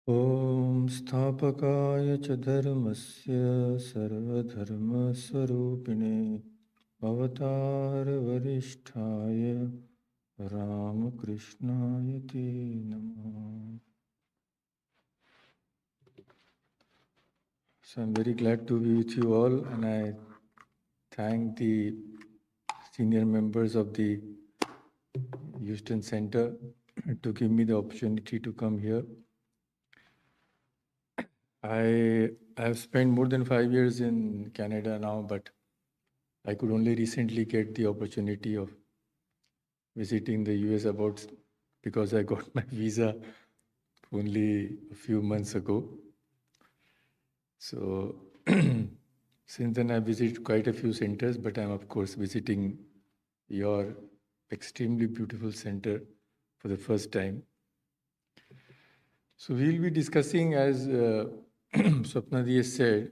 ॐ स्थापकाय च धर्मस्य सर्वधर्मस्वरूपिणे अवतारवरिष्ठाय रामकृष्णाय ते नमः. So I'm very glad to be with you all, and I thank the senior members of the Houston Center to give me the opportunity to come here. I have spent more than 5 years in Canada now, but I could only recently get the opportunity of visiting the US because I got my visa only a few months ago. So since then I visited quite a few centers, but I'm of course visiting your extremely beautiful center for the first time. So we'll be discussing, as Swapnadi has said,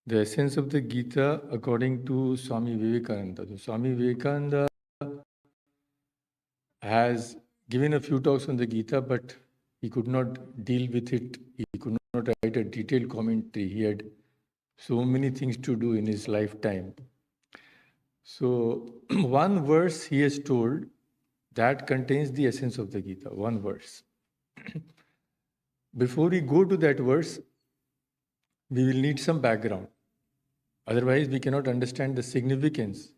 the essence of the Gita according to Swami Vivekananda. So Swami Vivekananda has given a few talks on the Gita, but he could not deal with it. He could not write a detailed commentary. He had so many things to do in his lifetime. So one verse he has told that contains the essence of the Gita, one verse. Before we go to that verse, we will need some background. Otherwise, we cannot understand the significance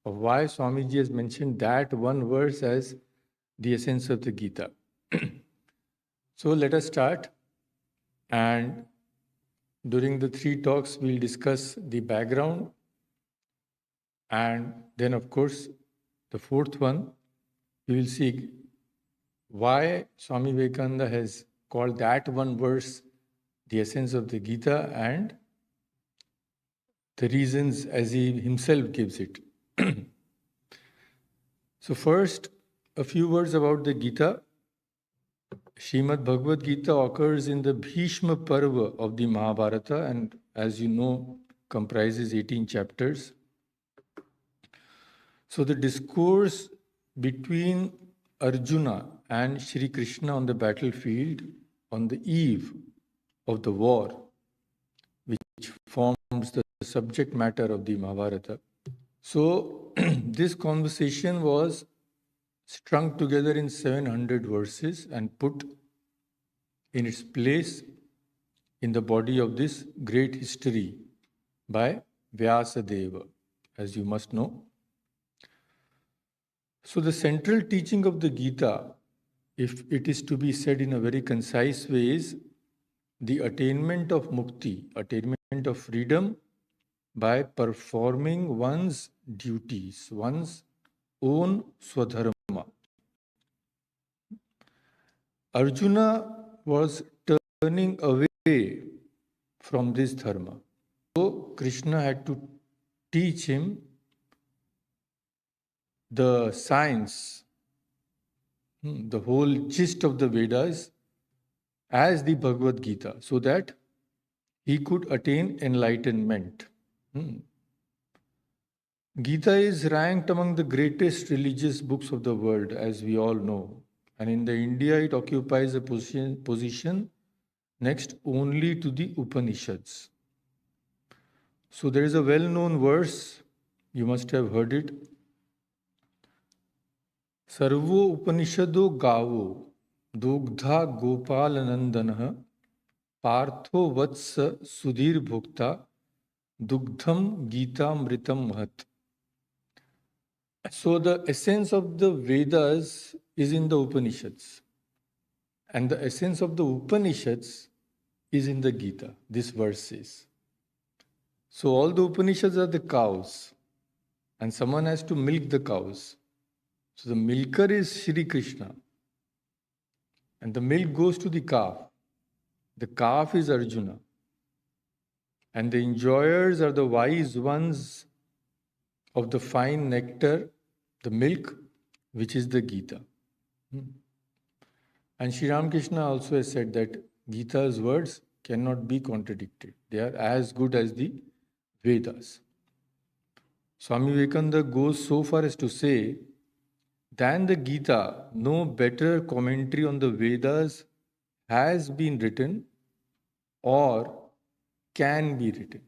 of why Swamiji has mentioned that one verse as the essence of the Gita. So let us start, and during the 3 talks, we'll discuss the background, and then, of course, the 4th one, we will see why Swami Vivekananda has called that one verse the essence of the Gita and the reasons as he himself gives it. So first, a few words about the Gita. Srimad Bhagavad Gita occurs in the Bhishma Parva of the Mahabharata, and as you know, comprises 18 chapters. So the discourse between Arjuna and Shri Krishna on the battlefield on the eve of the war, which forms the subject matter of the Mahabharata. So this conversation was strung together in 700 verses and put in its place in the body of this great history by Vyasadeva, as you must know. So the central teaching of the Gita, if it is to be said in a very concise way, is the attainment of mukti, attainment of freedom by performing one's duties, one's own swadharma. Arjuna was turning away from this dharma. So Krishna had to teach him the science, the whole gist of the Vedas as the Bhagavad Gita, so that he could attain enlightenment. Gita is ranked among the greatest religious books of the world, as we all know. And in the India, it occupies a position next only to the Upanishads. So there is a well-known verse, you must have heard it. Sarvo Upanishado Gavo Dogdha Gopalanandana Partho Vatsa Sudhir Bhukta Dugdham Gita Mritam Mahat. So the essence of the Vedas is in the Upanishads. And the essence of the Upanishads is in the Gita, this verse says. So all the Upanishads are the cows, and someone has to milk the cows. So the milker is Shri Krishna, and the milk goes to the calf. The calf is Arjuna, and the enjoyers are the wise ones of the fine nectar, the milk, which is the Gita. And Sri Ramakrishna also has said that Gita's words cannot be contradicted. They are as good as the Vedas. Swami Vivekananda goes so far as to say, than the Gita, no better commentary on the Vedas has been written or can be written.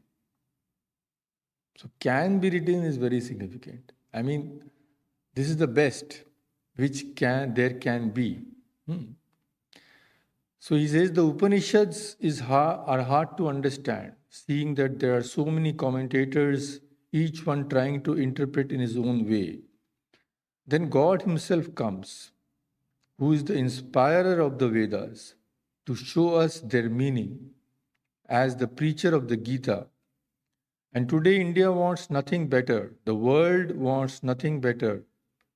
So, can be written is very significant. I mean, this is the best which there can be. So he says the Upanishads are hard to understand, seeing that there are so many commentators, each one trying to interpret in his own way. Then God Himself comes, who is the inspirer of the Vedas, to show us their meaning as the preacher of the Gita. And today India wants nothing better, the world wants nothing better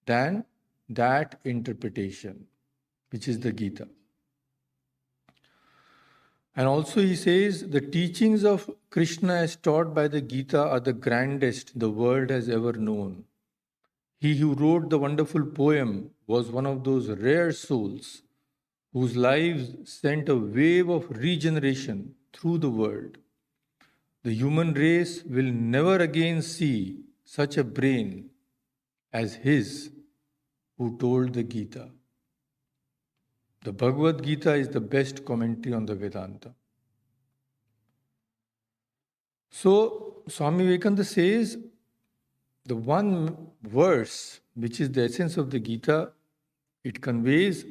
than that interpretation, which is the Gita. And also he says the teachings of Krishna as taught by the Gita are the grandest the world has ever known. He who wrote the wonderful poem was one of those rare souls whose lives sent a wave of regeneration through the world. The human race will never again see such a brain as his who told the Gita. The Bhagavad Gita is the best commentary on the Vedanta. So, Swami Vivekananda says the one verse, which is the essence of the Gita, it conveys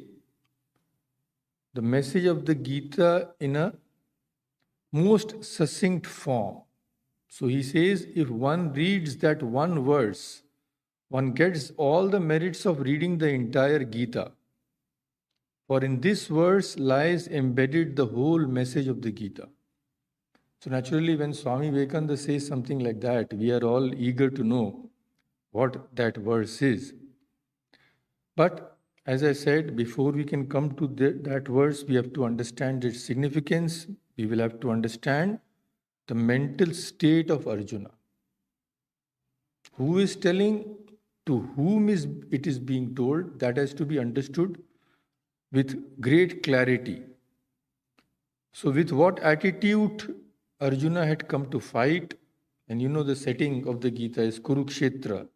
the message of the Gita in a most succinct form. So he says if one reads that one verse, one gets all the merits of reading the entire Gita. For in this verse lies embedded the whole message of the Gita. So naturally, when Swami Vivekananda says something like that, we are all eager to know what that verse is. But as I said, before we can come to that verse, we have to understand its significance. We will have to understand the mental state of Arjuna. Who is telling, to whom it is being told, that has to be understood with great clarity. So with what attitude Arjuna had come to fight, and you know the setting of the Gita is Kurukshetra,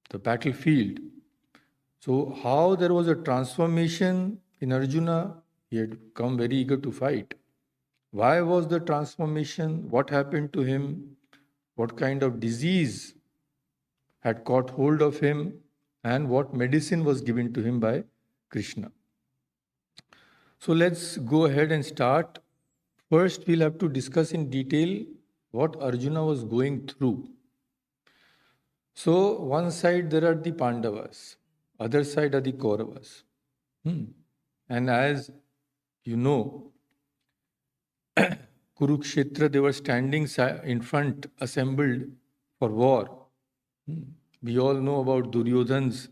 the battlefield. So how there was a transformation in Arjuna, he had come very eager to fight. Why was the transformation? What happened to him? What kind of disease had caught hold of him? And what medicine was given to him by Krishna? So let's go ahead and start. First, we'll have to discuss in detail what Arjuna was going through. So, one side there are the Pandavas, other side are the Kauravas. And as you know, Kurukshetra, they were standing in front, assembled for war. We all know about Duryodhana's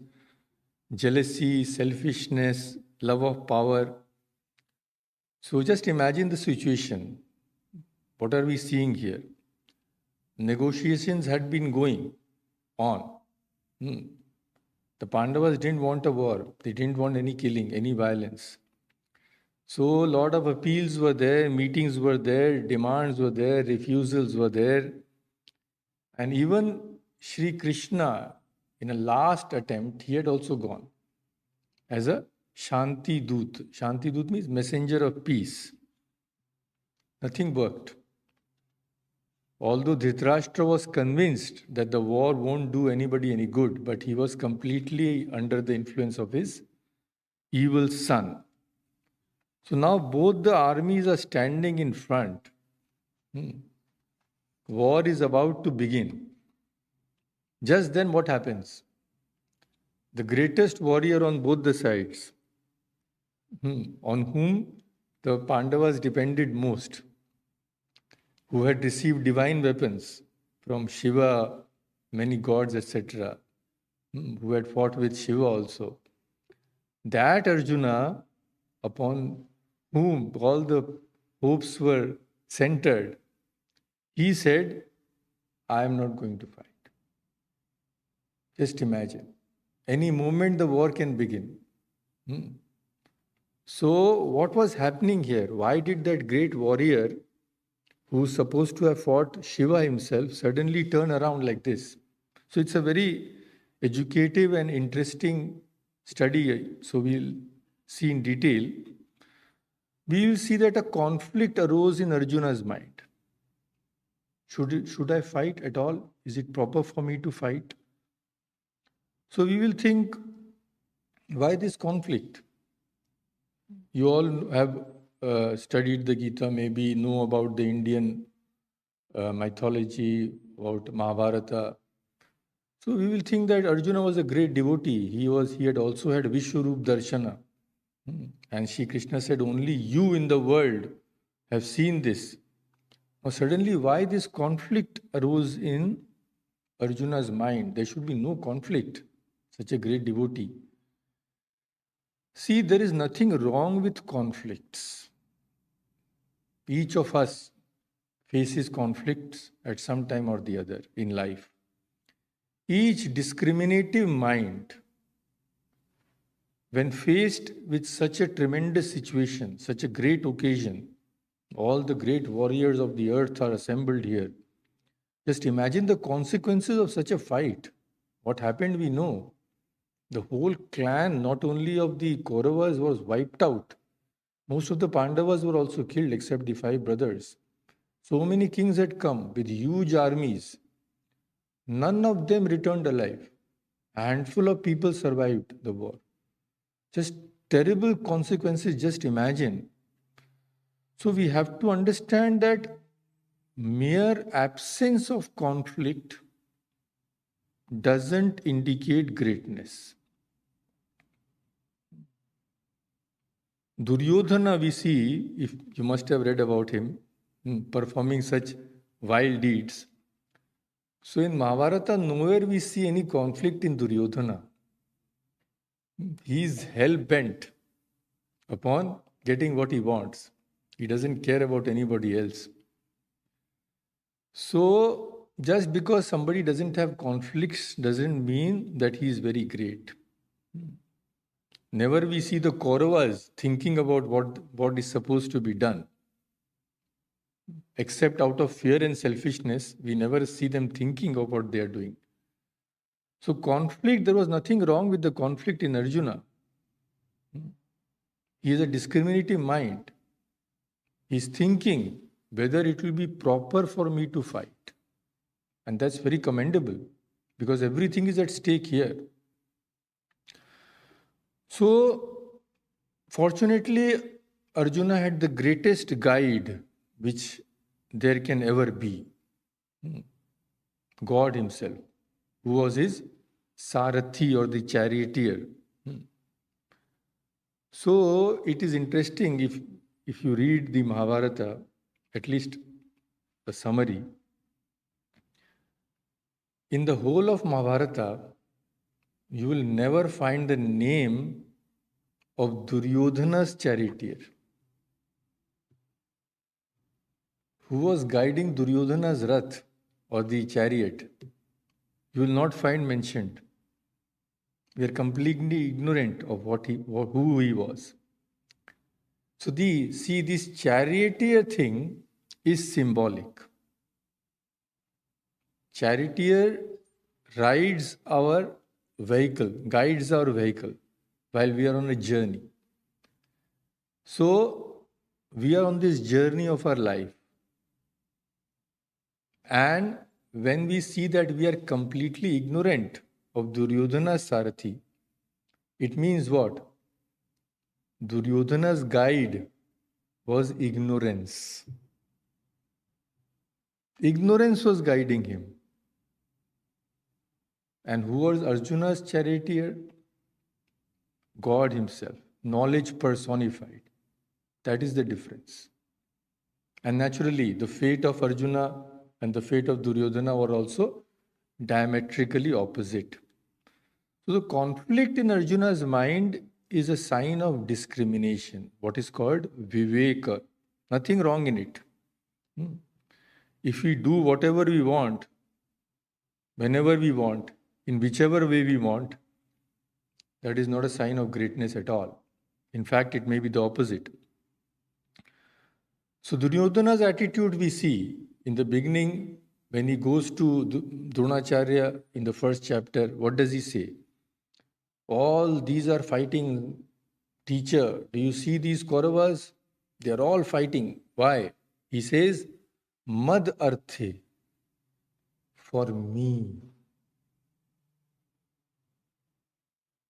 jealousy, selfishness, love of power. So just imagine the situation. What are we seeing here? Negotiations had been going on. The Pandavas didn't want a war. They didn't want any killing, any violence. So a lot of appeals were there, meetings were there, demands were there, refusals were there. And even Sri Krishna, in a last attempt, he had also gone as a Shanti Dut. Shanti Dut means messenger of peace. Nothing worked. Although Dhritarashtra was convinced that the war won't do anybody any good, but he was completely under the influence of his evil son. So now both the armies are standing in front. War is about to begin. Just then what happens? The greatest warrior on both the sides, on whom the Pandavas depended most, who had received divine weapons from Shiva, many gods, etc., who had fought with Shiva also. That Arjuna, upon whom all the hopes were centered, he said, I am not going to fight. Just imagine. Any moment the war can begin. So, what was happening here? Why did that great warrior, who's supposed to have fought Shiva himself, suddenly turn around like this? So, it's a very educative and interesting study. So, we'll see in detail. we will see that a conflict arose in Arjuna's mind. Should I fight at all? Is it proper for me to fight? So we will think, why this conflict? You all have studied the Gita, maybe know about the Indian mythology, about Mahabharata. So we will think that Arjuna was a great devotee. He had also had Vishwarup Darshana. And Shri Krishna said, only you in the world have seen this. Now suddenly, why this conflict arose in Arjuna's mind? There should be no conflict. Such a great devotee. See, there is nothing wrong with conflicts. Each of us faces conflicts at some time or the other in life. Each discriminative mind, when faced with such a tremendous situation, such a great occasion, all the great warriors of the earth are assembled here. Just imagine the consequences of such a fight. What happened, we know. The whole clan, not only of the Kauravas, was wiped out. Most of the Pandavas were also killed, except the 5 brothers. So many kings had come with huge armies. None of them returned alive. A handful of people survived the war. Just terrible consequences, just imagine. So we have to understand that mere absence of conflict doesn't indicate greatness. Duryodhana, we see, if you must have read about him, performing such wild deeds. So in Mahabharata, nowhere we see any conflict in Duryodhana. He is hell-bent upon getting what he wants. He doesn't care about anybody else. So, just because somebody doesn't have conflicts doesn't mean that he is very great. Never we see the Kauravas thinking about what is supposed to be done. Except out of fear and selfishness, we never see them thinking of what they are doing. So conflict, there was nothing wrong with the conflict in Arjuna. He has a discriminative mind. He is thinking whether it will be proper for me to fight. And that's very commendable, because everything is at stake here. So, fortunately, Arjuna had the greatest guide which there can ever be. God himself, who was his Sarathi, or the charioteer. So it is interesting, if you read the Mahabharata, at least a summary, in the whole of Mahabharata, you will never find the name of Duryodhana's charioteer, who was guiding Duryodhana's rath, or the chariot. You will not find mentioned. We are completely ignorant of who he was. So this charioteer thing is symbolic. Charioteer rides our vehicle, guides our vehicle while we are on a journey. So we are on this journey of our life. And when we see that we are completely ignorant of Duryodhana's Sarathi, it means what? Duryodhana's guide was ignorance. Ignorance was guiding him. And who was Arjuna's charioteer? God himself, knowledge personified. That is the difference. And naturally, the fate of Arjuna and the fate of Duryodhana were also diametrically opposite. So the conflict in Arjuna's mind is a sign of discrimination, what is called Viveka. Nothing wrong in it. If we do whatever we want, whenever we want, in whichever way we want, that is not a sign of greatness at all. In fact, it may be the opposite. So Duryodhana's attitude we see in the beginning, when he goes to Dronacharya in the first chapter, what does he say? All these are fighting. Teacher, do you see these Kauravas? They are all fighting. Why? He says, Mad Arthe, for me.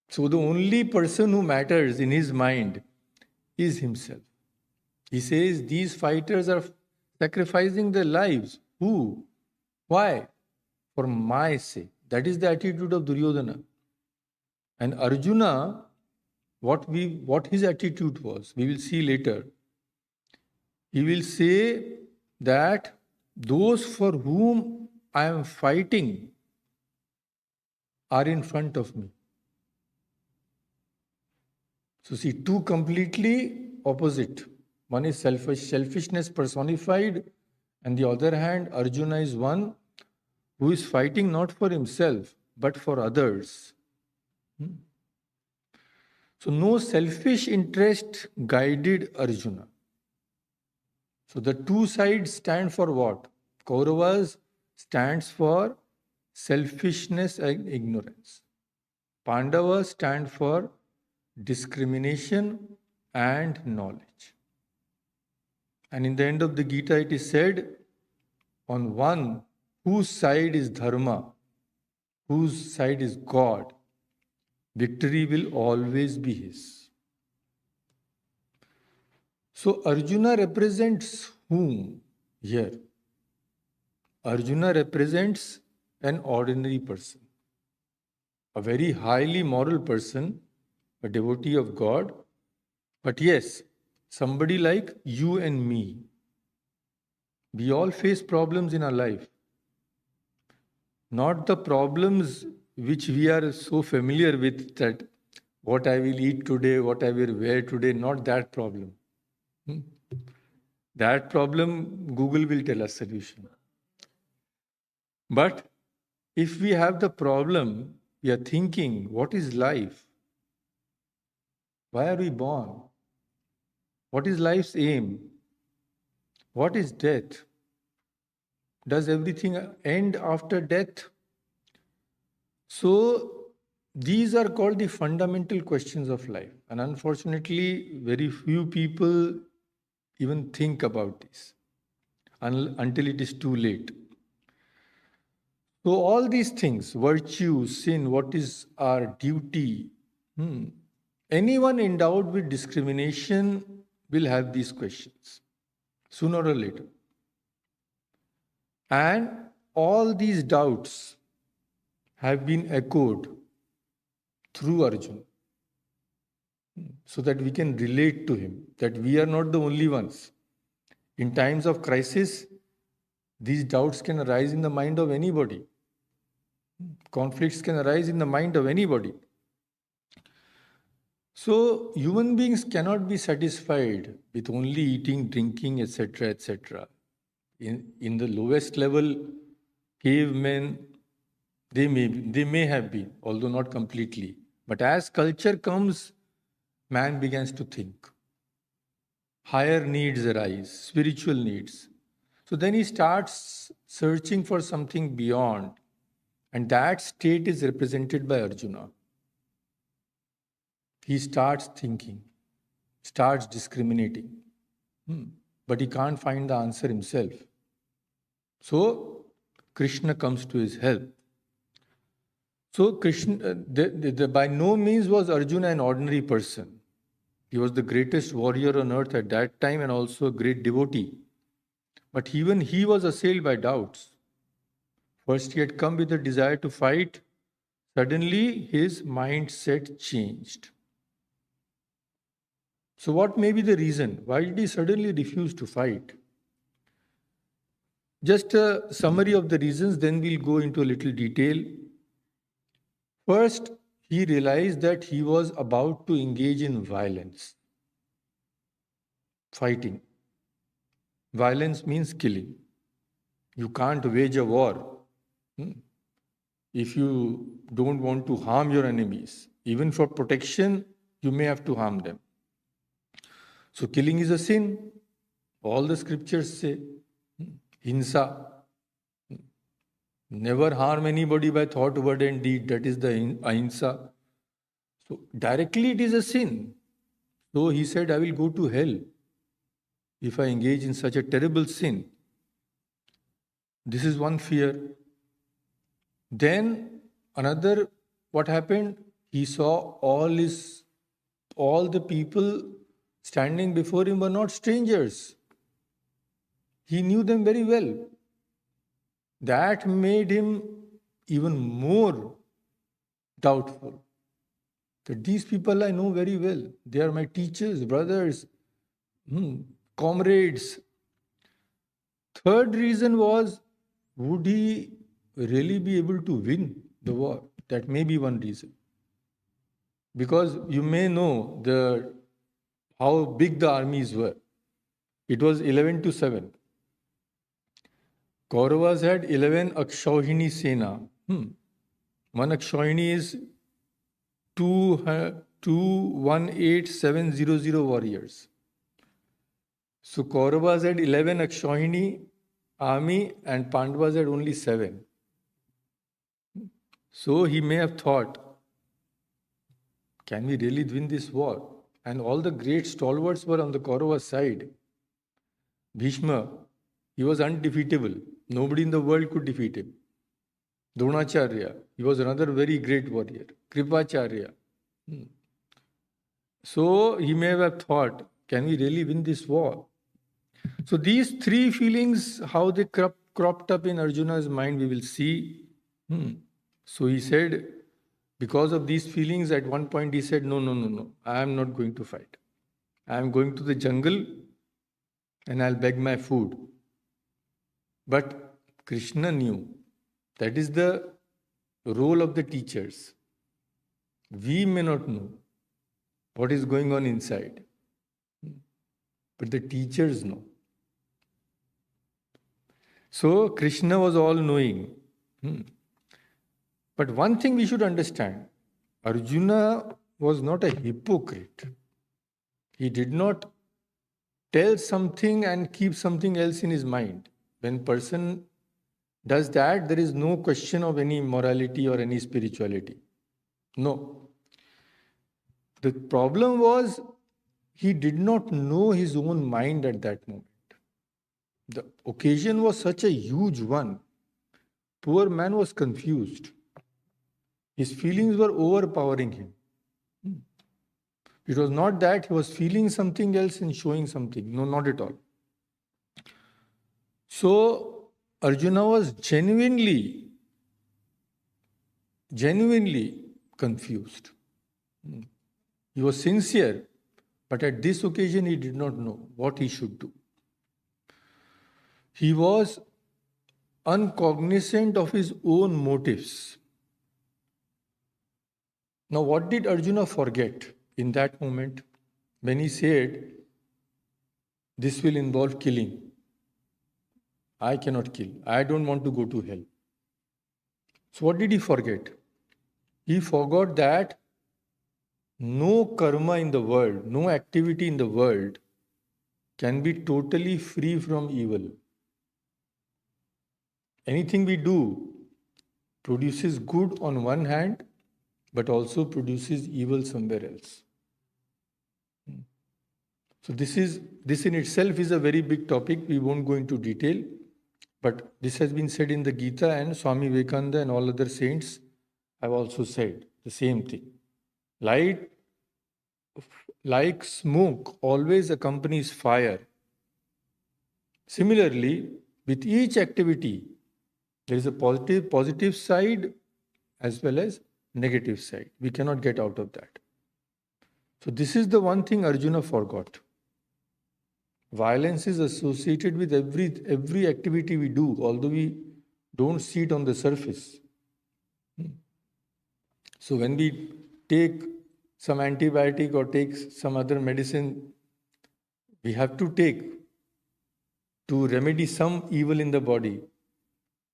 So the only person who matters in his mind is himself. He says these fighters are sacrificing their lives. Who? Why? For my sake. That is the attitude of Duryodhana. And Arjuna, what his attitude was, we will see later. He will say that those for whom I am fighting are in front of me. So see, two completely opposite. One is selfishness personified, and the other hand, Arjuna is one who is fighting not for himself, but for others. So no selfish interest guided Arjuna. So the two sides stand for what? Kauravas stands for selfishness and ignorance. Pandavas stand for discrimination and knowledge. And in the end of the Gita, it is said, on one whose side is dharma, whose side is God, victory will always be his. So Arjuna represents whom here? Arjuna represents an ordinary person, a very highly moral person, a devotee of God, but yes, somebody like you and me. We all face problems in our life. Not the problems which we are so familiar with, that what I will eat today, what I will wear today, not that problem. That problem, Google will tell us solution. But if we have the problem, we are thinking, what is life? Why are we born? What is life's aim? What is death? Does everything end after death? So, these are called the fundamental questions of life. And unfortunately, very few people even think about this until it is too late. So, all these things, virtue, sin, what is our duty, anyone endowed with discrimination will have these questions sooner or later. And all these doubts have been echoed through Arjuna, so that we can relate to him, that we are not the only ones. In times of crisis, these doubts can arise in the mind of anybody. Conflicts can arise in the mind of anybody. So, human beings cannot be satisfied with only eating, drinking, etc., etc. In the lowest level, cavemen, they may have been, although not completely. But as culture comes, man begins to think. Higher needs arise, spiritual needs. So then he starts searching for something beyond. And that state is represented by Arjuna. He starts thinking, starts discriminating. But he can't find the answer himself. So Krishna comes to his help. So Krishna, by no means was Arjuna an ordinary person. He was the greatest warrior on earth at that time and also a great devotee. But even he was assailed by doubts. First he had come with a desire to fight. Suddenly his mindset changed. So what may be the reason? Why did he suddenly refuse to fight? Just a summary of the reasons, then we'll go into a little detail. First, he realized that he was about to engage in violence. Fighting. Violence means killing. You can't wage a war if you don't want to harm your enemies. Even for protection, you may have to harm them. So killing is a sin. All the scriptures say. Hinsa. Never harm anybody by thought, word and deed. That is the ahimsa. So directly it is a sin. So he said, I will go to hell. if I engage in such a terrible sin? This is one fear. Then another, what happened? He saw all the people standing before him were not strangers. He knew them very well. That made him even more doubtful. That these people I know very well. They are my teachers, brothers, comrades. Third reason was, would he really be able to win the war? That may be one reason. Because you may know how big the armies were. It was 11-7. Kauravas had 11 Akshauhini Sena. One Akshauhini is 218,700 warriors. So Kauravas had 11 Akshauhini army and Pandavas had only 7. So he may have thought, can we really win this war? And all the great stalwarts were on the Kaurava side. Bhishma, he was undefeatable. Nobody in the world could defeat him. Dronacharya, he was another very great warrior. Kripacharya. So he may have thought, can we really win this war? So these three feelings, how they cropped up in Arjuna's mind, we will see. So he said, because of these feelings, at one point he said, no, I am not going to fight. I am going to the jungle and I'll beg my food. But Krishna knew that is the role of the teachers. We may not know what is going on inside, but the teachers know. So Krishna was all-knowing. But one thing we should understand, Arjuna was not a hypocrite. He did not tell something and keep something else in his mind. When person does that, there is no question of any morality or any spirituality. No. The problem was, he did not know his own mind at that moment. The occasion was such a huge one. Poor man was confused. His feelings were overpowering him. It was not that he was feeling something else and showing something. No, not at all. So Arjuna was genuinely confused. He was sincere, but at this occasion he did not know what he should do. He was uncognizant of his own motives. Now, what did Arjuna forget in that moment when he said, this will involve killing? I cannot kill. I don't want to go to hell. So what did he forget? He forgot that no karma in the world, no activity in the world can be totally free from evil. Anything we do produces good on one hand, but also produces evil somewhere else. So this in itself is a very big topic. We won't go into detail, but this has been said in the Gita, and Swami Vivekananda and all other saints have also said the same thing. Light, like smoke, always accompanies fire. Similarly, with each activity, there is a positive side as well as negative side. We cannot get out of that. So this is the one thing Arjuna forgot. Violence is associated with every activity we do, although we don't see it on the surface. So when we take some antibiotic or take some other medicine, we have to take to remedy some evil in the body.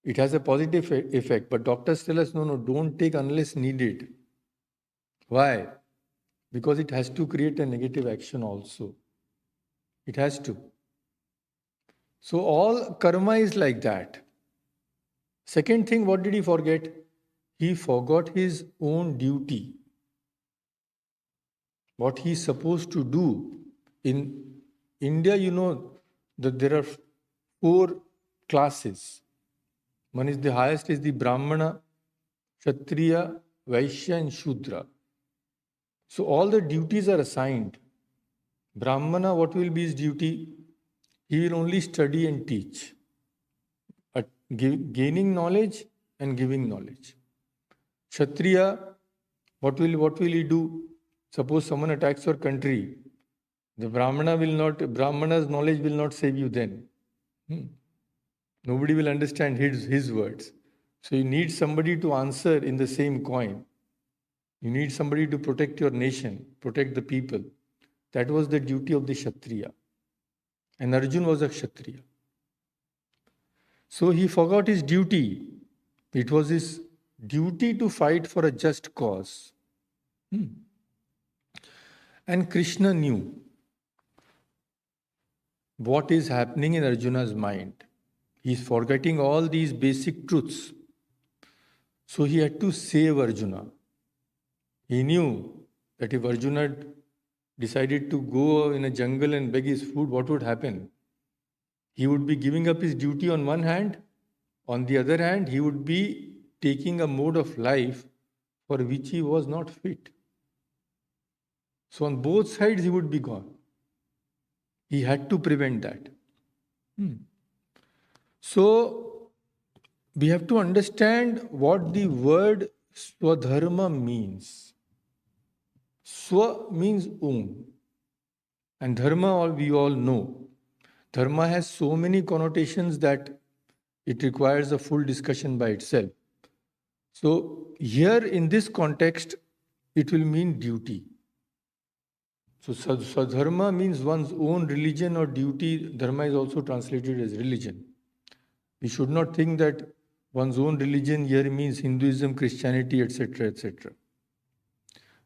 It has a positive effect, but doctors tell us, no, don't take unless needed. Why? Because it has to create a negative action also. It has to. So all karma is like that. Second thing, what did he forget? He forgot his own duty. What he is supposed to do. In India, that there are four classes. One is the highest is the Brahmana, Kshatriya, Vaishya and Shudra. So all the duties are assigned. Brahmana, what will be his duty? He will only study and teach, gaining knowledge and giving knowledge. Kshatriya, what will he do? Suppose someone attacks your country, the Brahmana's knowledge will not save you then. Nobody will understand his words. So you need somebody to answer in the same coin. You need somebody to protect your nation, protect the people. That was the duty of the Kshatriya. And Arjuna was a Kshatriya. So he forgot his duty. It was his duty to fight for a just cause. And Krishna knew what is happening in Arjuna's mind. He is forgetting all these basic truths. So he had to save Arjuna. He knew that if Arjuna decided to go in a jungle and beg his food, what would happen? He would be giving up his duty on one hand. On the other hand, he would be taking a mode of life for which he was not fit. So on both sides, he would be gone. He had to prevent that. So we have to understand what the word swadharma means. Swa means own. And dharma, we all know. Dharma has so many connotations that it requires a full discussion by itself. So here in this context, it will mean duty. So swadharma means one's own religion or duty. Dharma is also translated as religion. We should not think that one's own religion here means Hinduism, Christianity, etc., etc.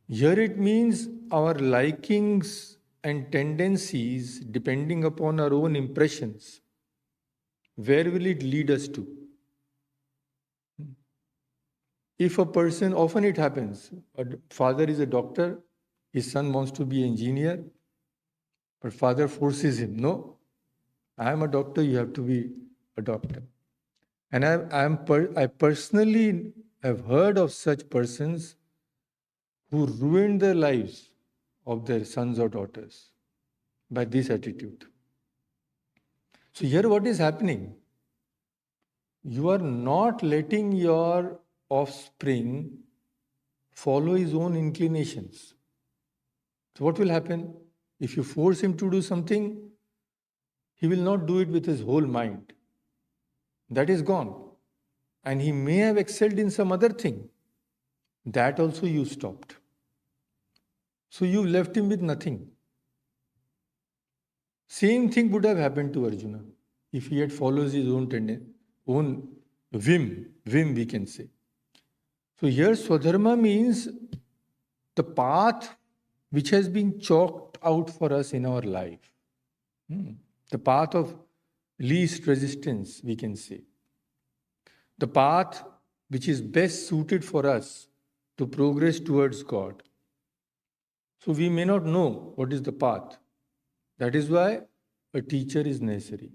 Here it means our likings and tendencies depending upon our own impressions. Where will it lead us to? If a person, often it happens, a father is a doctor, his son wants to be an engineer, but father forces him, no, I am a doctor, you have to be a doctor. And I personally have heard of such persons who ruined the lives of their sons or daughters by this attitude. So here what is happening? You are not letting your offspring follow his own inclinations. So what will happen? If you force him to do something, he will not do it with his whole mind. That is gone. And he may have excelled in some other thing. That also you stopped. So you left him with nothing. Same thing would have happened to Arjuna if he had followed his own tendency, own whim we can say. So here swadharma means the path which has been chalked out for us in our life. The path of least resistance, we can say. The path which is best suited for us to progress towards God. So we may not know what is the path. That is why a teacher is necessary.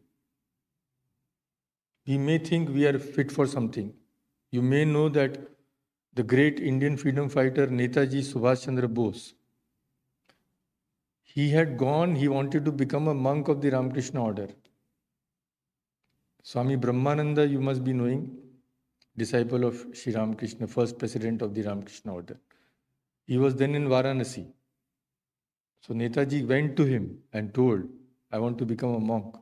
We may think we are fit for something. You may know that the great Indian freedom fighter Netaji Subhash Chandra Bose, he wanted to become a monk of the Ramakrishna order. Swami Brahmananda, you must be knowing, disciple of Sri Ramakrishna, first president of the Ramakrishna order. He was then in Varanasi. So Netaji went to him and told, I want to become a monk.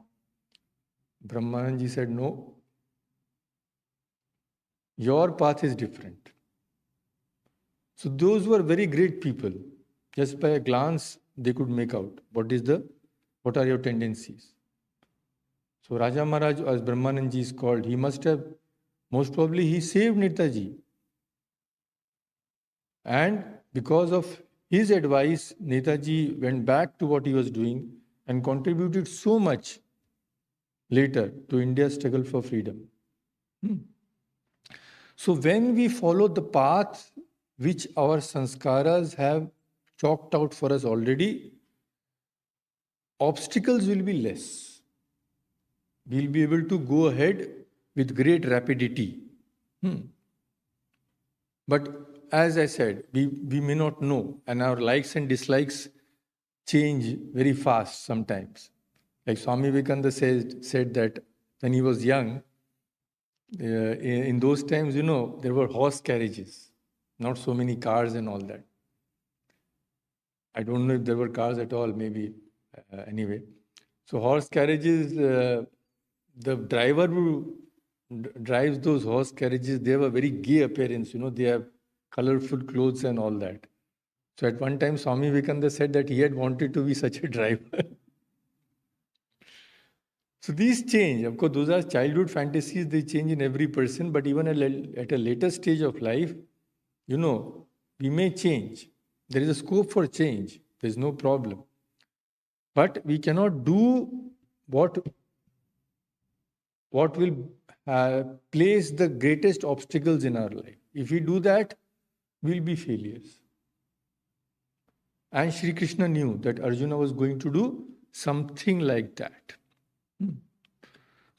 Brahmananji said, no, your path is different. So those were very great people. Just by a glance, they could make out what are your tendencies. So Raja Maharaj, as Brahmananji is called, he must have, most probably he saved Netaji. And because of his advice, Netaji went back to what he was doing and contributed so much later to India's struggle for freedom. So when we follow the path which our sanskaras have chalked out for us already, obstacles will be less. we'll be able to go ahead with great rapidity. But as I said, we may not know, and our likes and dislikes change very fast sometimes. Like Swami Vivekananda said that when he was young, in those times, there were horse carriages, not so many cars and all that. I don't know if there were cars at all, maybe anyway. So horse carriages, the driver who drives those horse carriages, they have a very gay appearance, they have colorful clothes and all that. So at one time, Swami Vivekananda said that he had wanted to be such a driver. So these change. Of course, those are childhood fantasies, they change in every person, but even at a later stage of life, we may change. There is a scope for change. There is no problem. But we cannot do what will place the greatest obstacles in our life. If we do that, we'll be failures. And Sri Krishna knew that Arjuna was going to do something like that.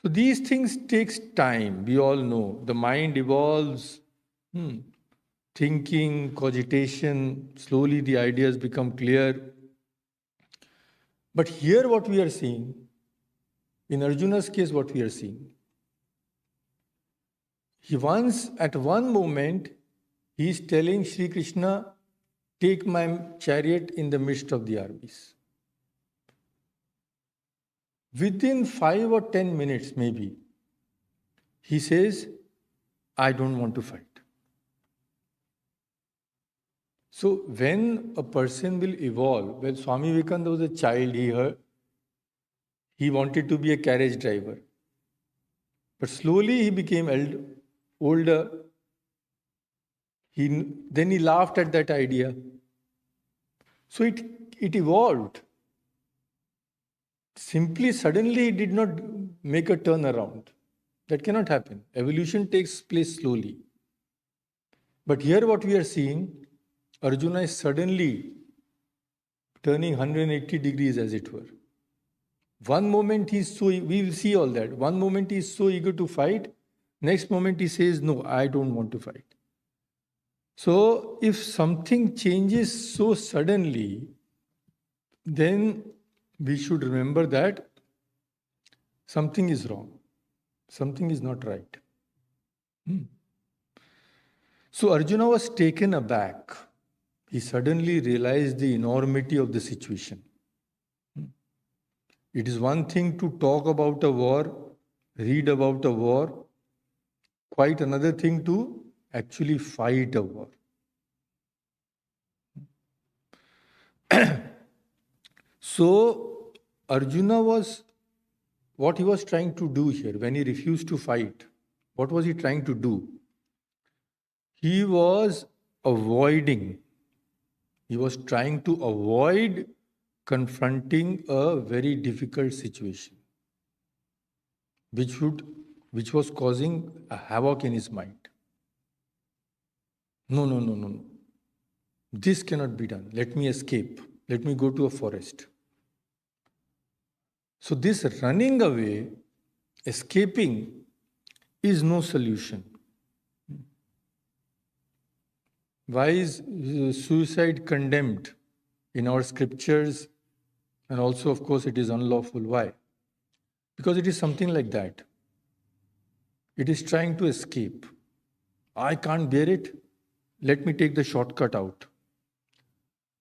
So these things takes time. We all know. The mind evolves. Thinking, cogitation, slowly the ideas become clear. But here what we are seeing, in Arjuna's case what we are seeing, at one moment, he is telling Sri Krishna, take my chariot in the midst of the armies. Within 5 or 10 minutes maybe, he says, I don't want to fight. So when a person will evolve, when Swami Vivekananda was a child, he wanted to be a carriage driver. But slowly he became older. Then he laughed at that idea. So it evolved. Simply, suddenly, it did not make a turn around. That cannot happen. Evolution takes place slowly. But here what we are seeing, Arjuna is suddenly turning 180 degrees, as it were. One moment we will see all that. One moment he is so eager to fight. Next moment he says, no, I don't want to fight. So if something changes so suddenly, then we should remember that something is wrong. Something is not right. So Arjuna was taken aback. He suddenly realized the enormity of the situation. It is one thing to talk about a war, read about a war, quite another thing to actually fight a war. So Arjuna what he was trying to do here when he refused to fight, what was he trying to do? He was trying to avoid confronting a very difficult situation, which was causing a havoc in his mind. No. This cannot be done. Let me escape. Let me go to a forest. So this running away, escaping, is no solution. Why is suicide condemned in our scriptures? And also, of course, it is unlawful. Why? Because it is something like that. It is trying to escape. I can't bear it. Let me take the shortcut out.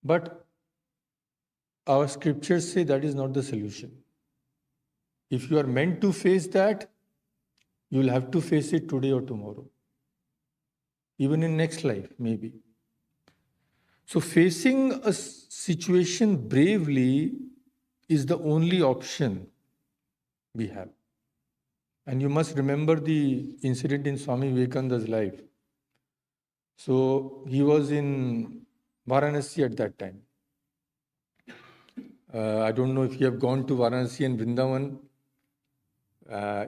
But our scriptures say that is not the solution. If you are meant to face that, you will have to face it today or tomorrow. Even in next life, maybe. So facing a situation bravely is the only option we have. And you must remember the incident in Swami Vivekananda's life. So he was in Varanasi at that time. I don't know if you have gone to Varanasi and Vrindavan.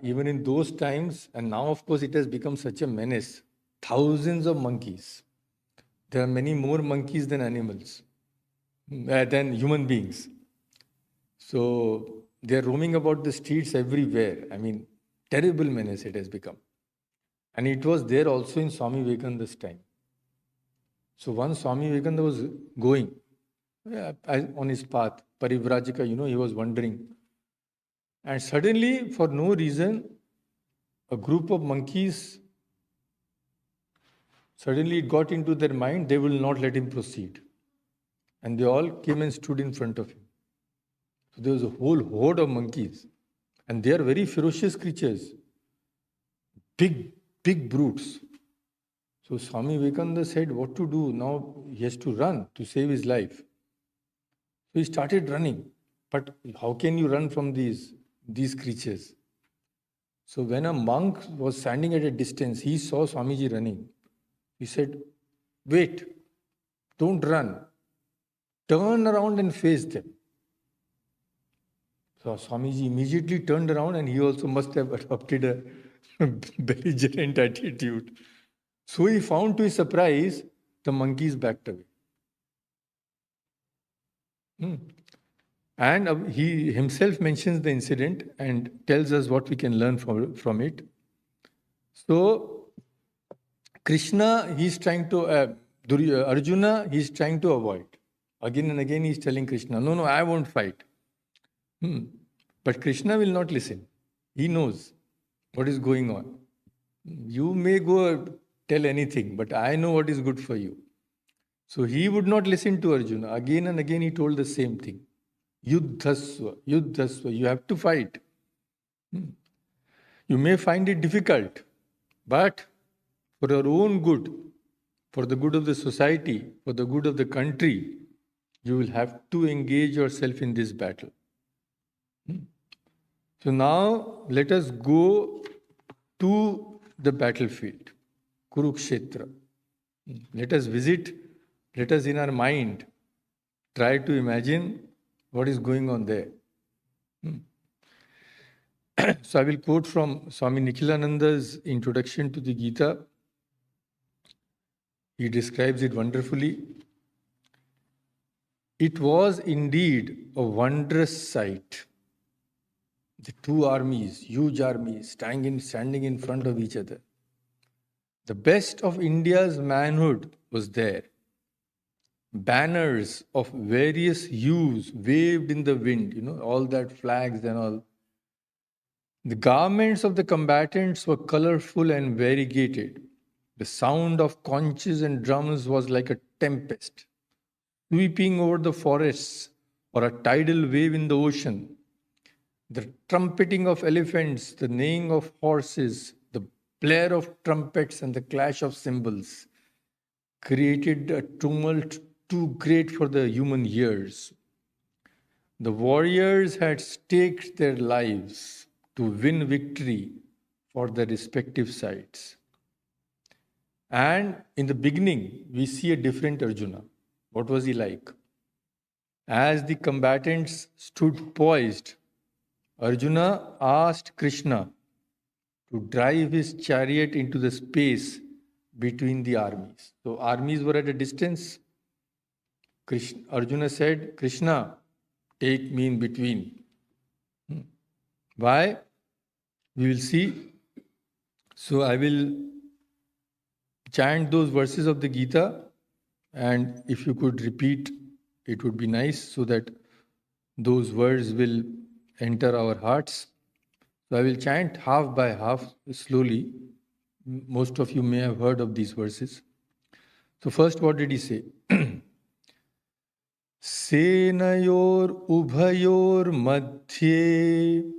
Even in those times, and now of course it has become such a menace. Thousands of monkeys. There are many more monkeys than animals, than human beings. So They are roaming about the streets everywhere. I mean, terrible menace it has become. And it was there also in Swami Vivekananda's time. So once Swami Vivekananda was going on his path, Parivrajika, he was wandering. And suddenly, for no reason, a group of monkeys, suddenly it got into their mind, they will not let him proceed. And they all came and stood in front of him. So there was a whole horde of monkeys. And they are very ferocious creatures. Big, big brutes. So Swami Vivekananda said, what to do? Now he has to run to save his life. So he started running. But how can you run from these creatures? So when a monk was standing at a distance, he saw Swamiji running. He said, wait, don't run. Turn around and face them. So Swamiji immediately turned around and he also must have adopted a belligerent attitude. So he found to his surprise, the monkeys backed away. And he himself mentions the incident and tells us what we can learn from it. So Krishna, he's trying to, Arjuna, he's trying to avoid. Again and again he's telling Krishna, no, I won't fight. But Krishna will not listen. He knows what is going on. You may go tell anything, but I know what is good for you. So he would not listen to Arjuna. Again and again he told the same thing. Yuddhasva, you have to fight. You may find it difficult, but for your own good, for the good of the society, for the good of the country, you will have to engage yourself in this battle. So now let us go to the battlefield, Kurukshetra. Let us visit, let us in our mind try to imagine what is going on there. So I will quote from Swami Nikhilananda's introduction to the Gita. He describes it wonderfully. It was indeed a wondrous sight. The two armies, huge armies, standing in front of each other. The best of India's manhood was there. Banners of various hues waved in the wind, all that flags and all. The garments of the combatants were colorful and variegated. The sound of conches and drums was like a tempest, sweeping over the forests or a tidal wave in the ocean. The trumpeting of elephants, the neighing of horses, the blare of trumpets and the clash of cymbals created a tumult too great for the human ears. The warriors had staked their lives to win victory for their respective sides. And in the beginning, we see a different Arjuna. What was he like? As the combatants stood poised, Arjuna asked Krishna to drive his chariot into the space between the armies. So armies were at a distance. Arjuna said, Krishna, take me in between. Why? We will see. So I will chant those verses of the Gita, and if you could repeat, it would be nice so that those words will enter our hearts. So I will chant half by half, slowly. Most of you may have heard of these verses. So first, what did he say? Senayor ubhayor madhye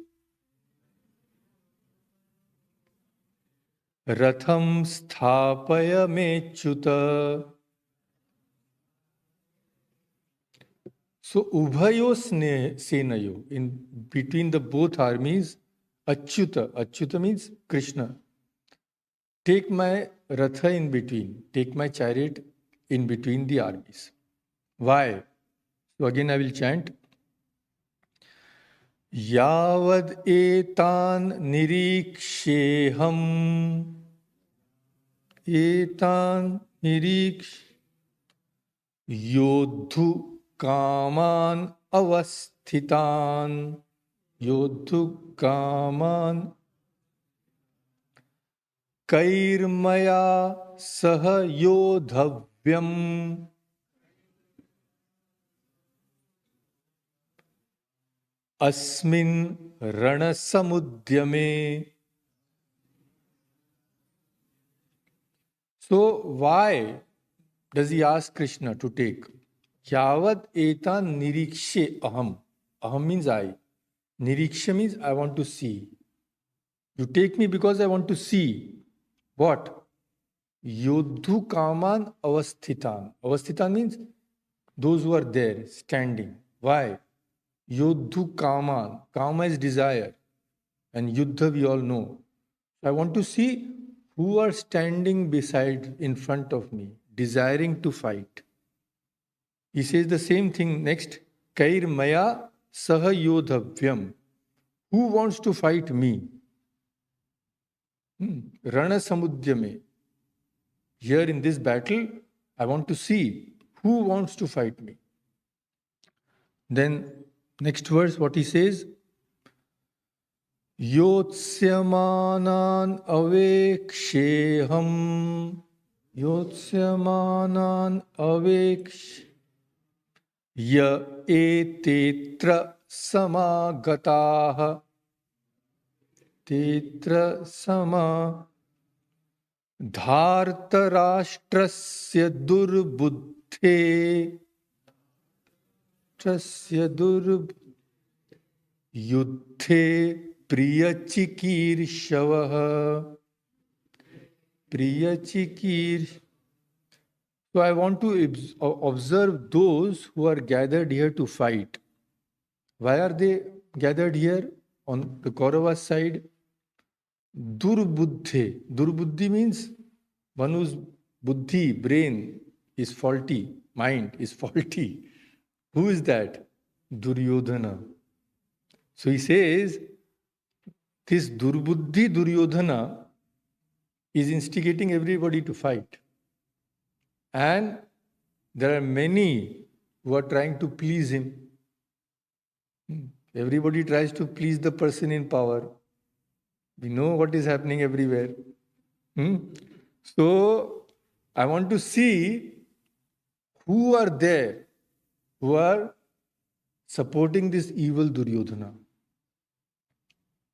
ratham sthapaya mechuta. So ubhayo senayo, in between the both armies, achyuta means Krishna. Take my ratha in between, take my chariot in between the armies. Why? So again I will chant. Yavad etan niriksheham. Etan niriksh. Yodhu kaman avasthitan. Yodhu kaman kairmaya saha yodhavyam asmin rana samudyame. So why does he ask Krishna to take? Yavat etan nirikshe aham. Aham means I. Niriksha means I want to see. You take me because I want to see. What? Yodhu kaman avasthitan. Avasthitan means those who are there, standing. Why? Yodhu kaman. Kama is desire. And yuddha we all know. I want to see who are standing beside, in front of me, desiring to fight. He says the same thing next. Kair maya saha yodhavyam. Who wants to fight me? Rana samudyame. Here in this battle, I want to see who wants to fight me. Then, next verse, what he says? Yotsamanan aveksheham. Yotsamanan aveksh. Ya etetra samagataha. Tetra sama. Dhartarashtrasya durbuddhe. Trasya durbuddhe. Yuddhe priyachikirshavaha. Priyachikir. So I want to observe those who are gathered here to fight. Why are they gathered here on the Kauravas side? Durbuddhe. Durbuddhi means one whose buddhi, brain is faulty, mind is faulty. Who is that? Duryodhana. So he says, this Durbuddhi Duryodhana is instigating everybody to fight. And there are many who are trying to please him. Everybody tries to please the person in power. We know what is happening everywhere. So, I want to see who are there who are supporting this evil Duryodhana.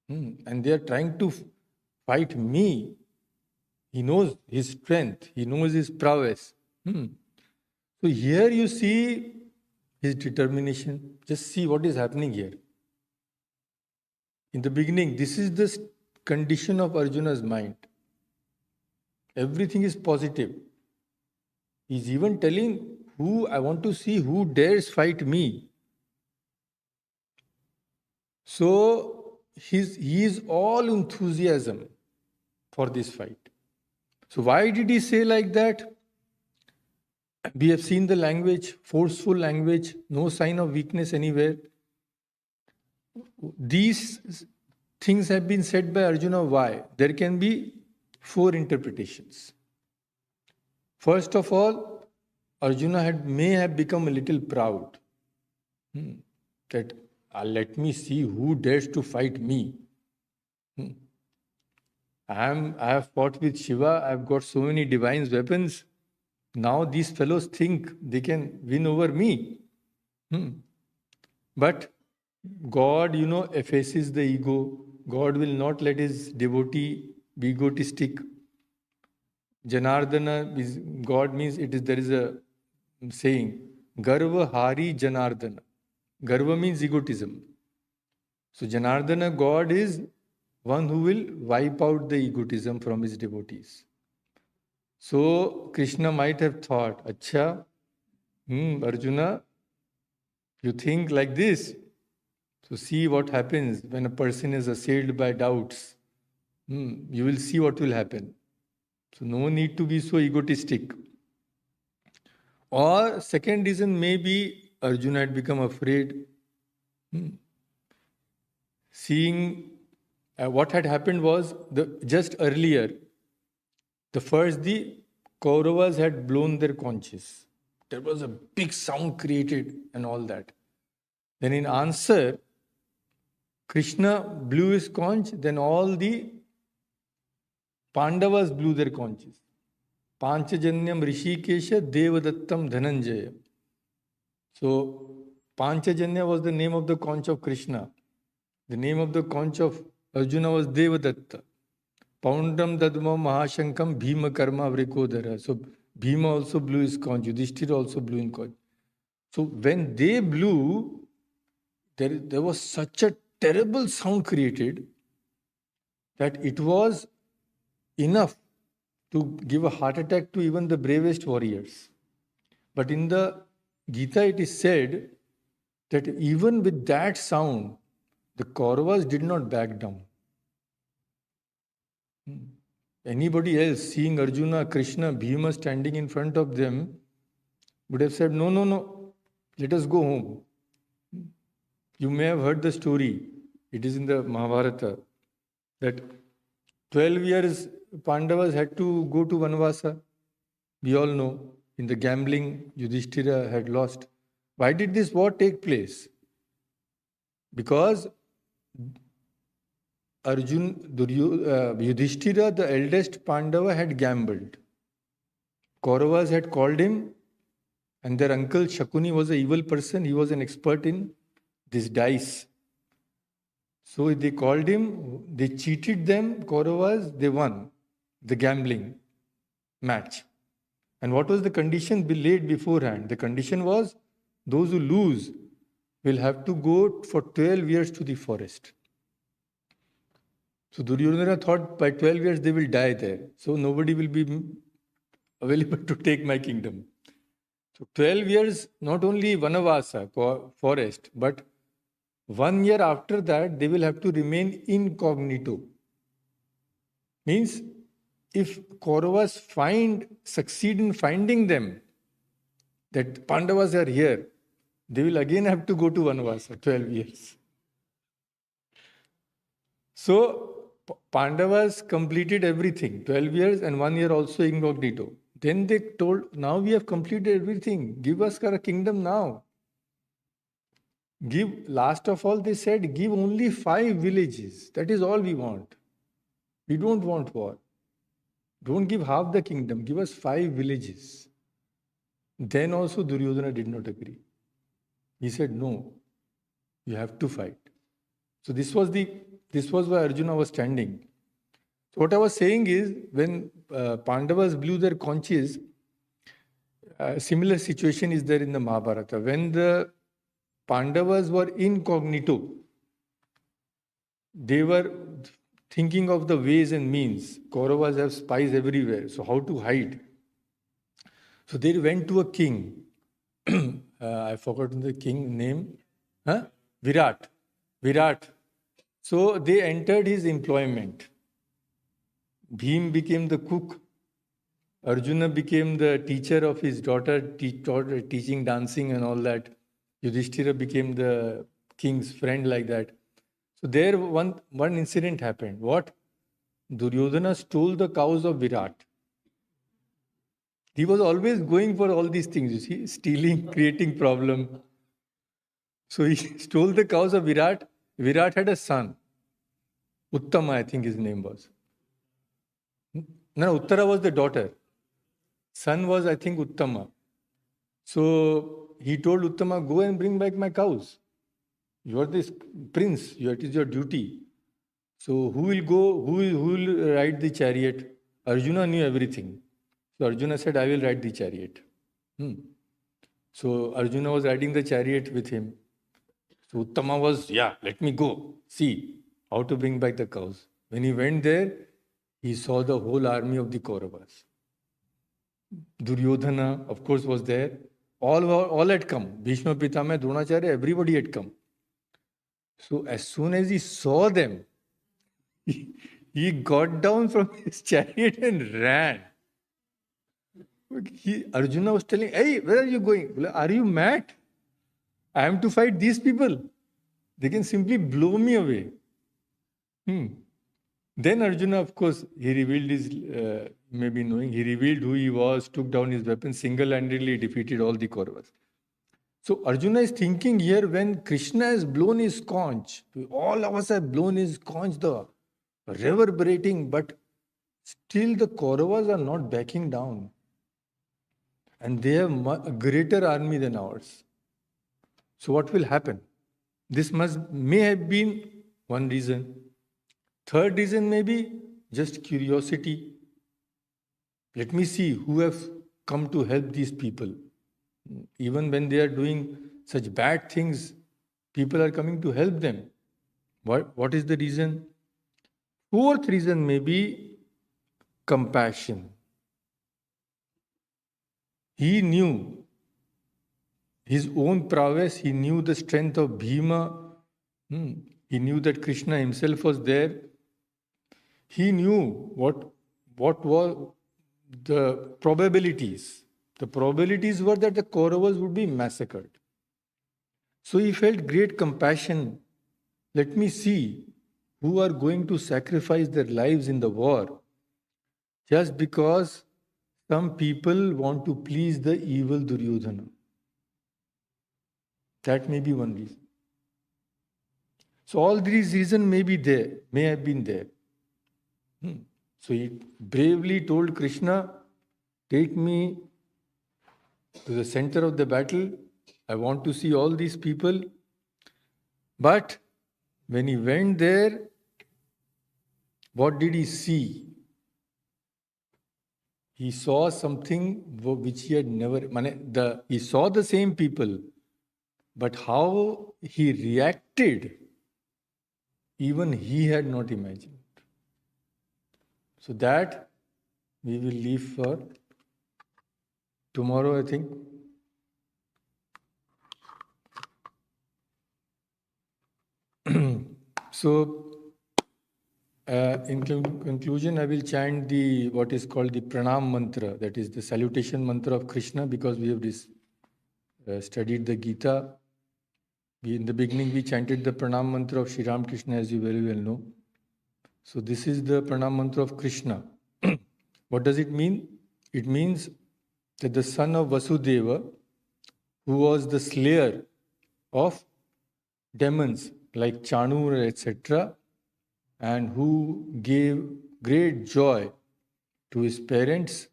And they are trying to fight me. He knows his strength. He knows his prowess. So here you see his determination. Just see what is happening here. In the beginning, this is the condition of Arjuna's mind. Everything is positive. He's even telling who I want to see who dares fight me. So he is all enthusiasm for this fight. So why did he say like that? We have seen the language, forceful language, no sign of weakness anywhere. These things have been said by Arjuna. Why? There can be 4 interpretations. First of all, Arjuna may have become a little proud. That let me see who dares to fight me. I have fought with Shiva. I have got so many divine weapons. Now these fellows think they can win over me. But God, effaces the ego. God will not let his devotee be egotistic. Janardana, God means there is a saying, Garva Hari Janardana. Garva means egotism. So Janardana, God is one who will wipe out the egotism from his devotees. So Krishna might have thought, Acha, Arjuna, you think like this. So see what happens when a person is assailed by doubts. You will see what will happen. So no need to be so egotistic. Or second reason, maybe Arjuna had become afraid. Seeing what had happened was, just earlier, the Kauravas had blown their conches. There was a big sound created and all that. Then in answer, Krishna blew his conch, then all the Pandavas blew their conches. Panchajanyam Rishikesha Devadattam Dhananjaya. So, Panchajanya was the name of the conch of Krishna. The name of the conch of Arjuna was Devadatta. Poundam Dadma Mahashankam Bhima Karma Vrikodara. So, Bhima also blew his conch. Yudhishthira also blew his conch. So, when they blew, there was such a terrible sound created that it was enough to give a heart attack to even the bravest warriors. But in the Gita, it is said that even with that sound, the Kauravas did not back down. Anybody else seeing Arjuna, Krishna, Bhima standing in front of them would have said, no, no, no, let us go home. You may have heard the story. It is in the Mahabharata that 12 years Pandavas had to go to Vanvasa. We all know. In the gambling, Yudhishthira had lost. Why did this war take place? Because Yudhishthira, the eldest Pandava, had gambled. Kauravas had called him, and their uncle Shakuni was an evil person. He was an expert in this dice. So they called him, they cheated them, Kauravas, they won the gambling match. And what was the condition laid beforehand? The condition was those who lose will have to go for 12 years to the forest. So Duryodhana thought by 12 years they will die there. So nobody will be available to take my kingdom. So 12 years, not only Vanavasa, forest, but 1 year after that, they will have to remain incognito. Means, if Kauravas succeed in finding them, that Pandavas are here, they will again have to go to Vanavasa, 12 years. So, Pandavas completed everything, 12 years and 1 year also incognito. Then they told, now we have completed everything, give us our kingdom now. Last of all, they said, give only 5 villages. That is all we want. We don't want war. Don't give half the kingdom. Give us 5 villages. Then also Duryodhana did not agree. He said, no, you have to fight. So this was why Arjuna was standing. So what I was saying is, when Pandavas blew their conches, a similar situation is there in the Mahabharata. When the Pandavas were incognito, they were thinking of the ways and means. Kauravas have spies everywhere, so how to hide? So they went to a king. I forgot the king name. Virat. So they entered his employment. Bhim became the cook. Arjuna became the teacher of his daughter, teaching dancing and all that. Yudhishthira became the king's friend like that. So there one incident happened. What? Duryodhana stole the cows of Virat. He was always going for all these things, you see, stealing, creating problem. So he stole the cows of Virat. Virat had a son. Uttama, I think his name was. No, Uttara was the daughter. Son was, I think, Uttama. So he told Uttama, go and bring back my cows. You are this prince, it is your duty. So who will go, who will ride the chariot? Arjuna knew everything. So Arjuna said, I will ride the chariot. So Arjuna was riding the chariot with him. So Uttama was, let me go, see how to bring back the cows. When he went there, he saw the whole army of the Kauravas. Duryodhana, of course, was there. All had come. Bhishma, Pitama, Dronacharya, everybody had come. So as soon as he saw them, he got down from his chariot and ran. Arjuna was telling, hey, where are you going? Are you mad? I am to fight these people. They can simply blow me away. Then Arjuna, of course, he revealed he revealed who he was, took down his weapon, single-handedly defeated all the Kauravas. So Arjuna is thinking here, when Krishna has blown his conch, all of us have blown his conch, the reverberating, but still the Kauravas are not backing down. And they have a greater army than ours. So what will happen? This may have been one reason. Third reason may be just curiosity. Let me see who have come to help these people. Even when they are doing such bad things, people are coming to help them. What is the reason? Fourth reason may be compassion. He knew his own prowess, he knew the strength of Bhima, he knew that Krishna himself was there. He knew what were the probabilities. The probabilities were that the Kauravas would be massacred. So he felt great compassion. Let me see who are going to sacrifice their lives in the war just because some people want to please the evil Duryodhana. That may be one reason. So all these reasons may have been there. So he bravely told Krishna, take me to the center of the battle. I want to see all these people. But when he went there, what did he see? He saw something which he had never... He saw the same people, but how he reacted, even he had not imagined. So that we will leave for tomorrow, I think. So, in conclusion, I will chant what is called the pranam mantra, that is the salutation mantra of Krishna, because we have studied the Gita. In the beginning, we chanted the pranam mantra of Sri Ramakrishna, as you very well know. So this is the pranam mantra of Krishna. What does it mean? It means that the son of Vasudeva, who was the slayer of demons like Chanur, etc., and who gave great joy to his parents,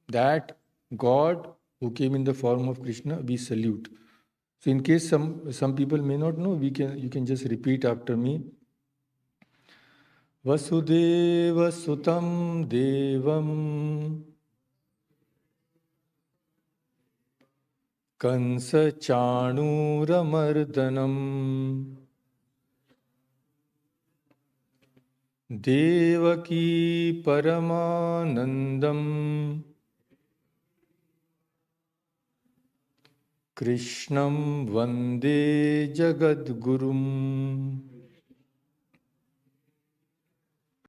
that God who came in the form of Krishna, we salute. So in case some people may not know, you can just repeat after me. Vasudeva Sutam Devam Kansa Chanuramardanam Devaki Paramanandam Krishnam Vande Jagadgurum.